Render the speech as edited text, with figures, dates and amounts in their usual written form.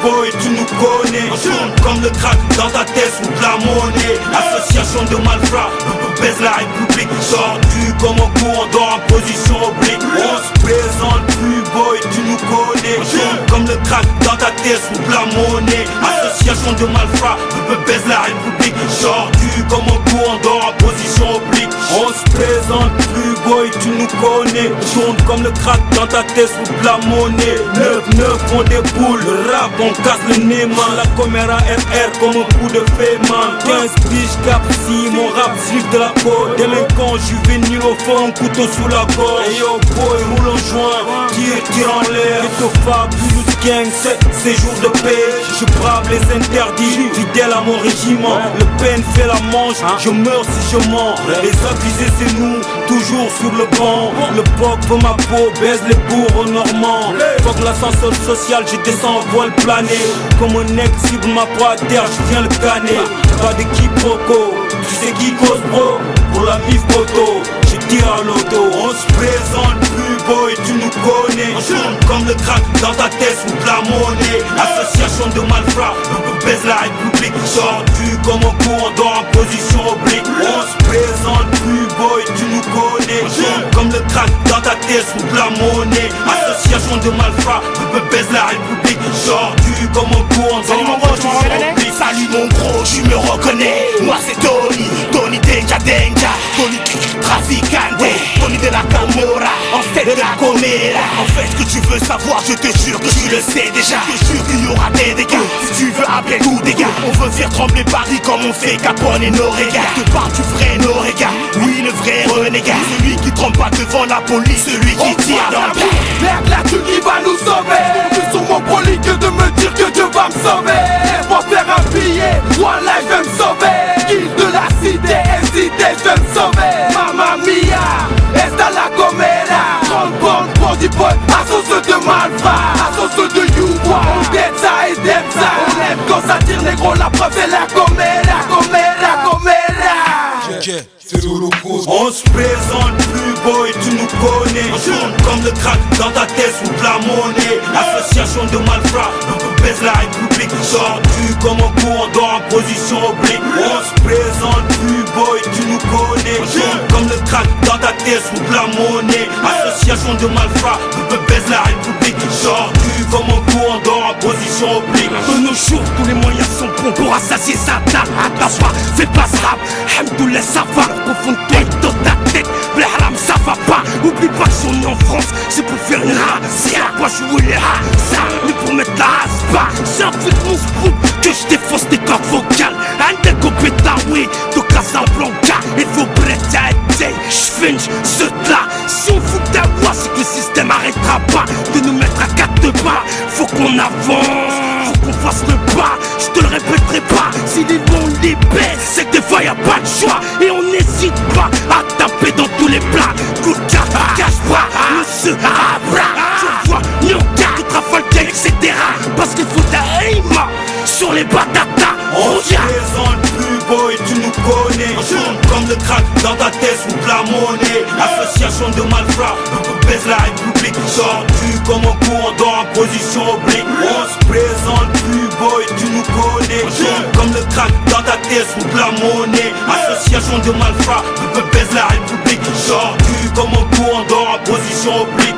boy, tu nous connais. On tourne comme le crack dans ta tête sous de la monnaie. Association de malfrats, baise la République. Tordu comme un coup, on dort en position oblique. On se présente plus boy, tu nous connais. On tourne comme le crack dans ta tête sous de la monnaie. Association de malfrats, baise la République. Tordu comme un coup, on dort en position oblique. On se présente plus boy, tu nous connais. On tourne comme le crack dans ta tête sous de la monnaie. 9-9 on déboule, le rap on casse le nez man. La caméra RR comme un coup de fée man. 15 piges cap si mon rap slip de la côte. Délinquant juvénile au fond, un couteau sous la gorge. Et yo boy roule en joint, tire en l'air. Et te fabulous gang, c'est jours de paix. Je brave les interdits, fidèle à mon régiment. Le peine fait la manche, je meurs si je mens. Les abusés c'est nous, toujours sur le banc. Le poc veut ma peau, baise les bourreaux normands. Fuck l'ascenseur social, je descends en voile plané. Comme un ex cible ma proie à terre, je viens le canner. Pas de quiproquo, tu sais qui cause bro. Pour la mif photo, je tire à l'auto. On se présente plus boy, tu nous connais. On tourne comme le crack dans ta tête sous de la monnaie. Association de malfrats, baise la République. Tordu comme un coup, on dort en position oblique. On se présente plus boy, tu nous connais. On tourne comme le crack dans ta tête sous de la monnaie. Association de malfrats, baise la République. Tordu comme un coup, on dort en position oblique. Salut mon gros, tu me reconnais. Moi c'est Tony, Tony Denja Denja, Tony Traficante, Tony de la Camorra, en tête de la Comera. En fait ce que tu veux savoir, je te jure que tu le sais déjà. Je te jure qu'il y aura des dégâts, si tu veux appeler tout dégâts. On veut faire trembler Paris comme on fait Capone et Noriega. Je te parle du vrai Noriega, oui le vrai renégat. Celui qui trempe pas devant la police, celui qui tire dans le pied. Merde là tu qui va nous sauver. C'est sur mon poli que de me dire que Dieu va me sauver. Pour faire un billet, voilà je vais me sauver. Kill de la cité, incité, je vais me sauver. Mamma mia, esta la comera. Grande bande, bandit boy, assoce de malfrats. Assoce de you-boy, on dead ça et dead ça. On aime quand ça tire négro, la preuve c'est la comera. Comera, comera. On se présente plus boy, tu nous connais. On tourne comme le crack dans ta tête sous de la monnaie. Association de malfrats, baise la République. Tordu comme un coup, on dort en position oblique. On se présente plus boy, tu nous connais. On tourne comme le crack dans ta tête sous de la monnaie. Association de malfrats, baise la République. Tordu comme un coup, on dort en position oblique. De nos jours, tous les moyens sont bons pour rassasier Satan. Attention, fais pas ce rap, Hamdoullah ça va. Confonde-toi dans ta tête, Blahram ça va pas. Oublie pas que si on est en France, c'est pour faire une razzia. Pas jouer les ça, mais pour mettre la race bas. C'est avec mon spoon que je défonce tes cordes vocales. Un décopé oui, de Casablanca. Il faut prêter à aider, j'finge ce là. Si on fout ta voix, c'est que le système arrêtera pas de nous mettre à quatre de bas. Faut qu'on avance, faut qu'on fasse le pas. Je te le répéterai pas, si les bons libèrent, c'est que des fois y'a pas de choix. Et on n'hésite pas à taper dans tous les plats. Coup de carte, cache-bras, monsieur Abra. Tu vois, Nyoka, Trafalgar, etc. Parce qu'il faut ta aima sur les batatas. On se présente plus boy, tu nous connais. On tourne comme le crack dans ta tête sous de la monnaie. Association de malfrats, baise la République. Tordu comme un coup, on dort en position oblique. On se présente plus boy, tu nous connais. On tourne comme le crack dans ta tête sous de la monnaie. Association de malfrats, baise la République. Tordu comme un coup, on dort en position oblique.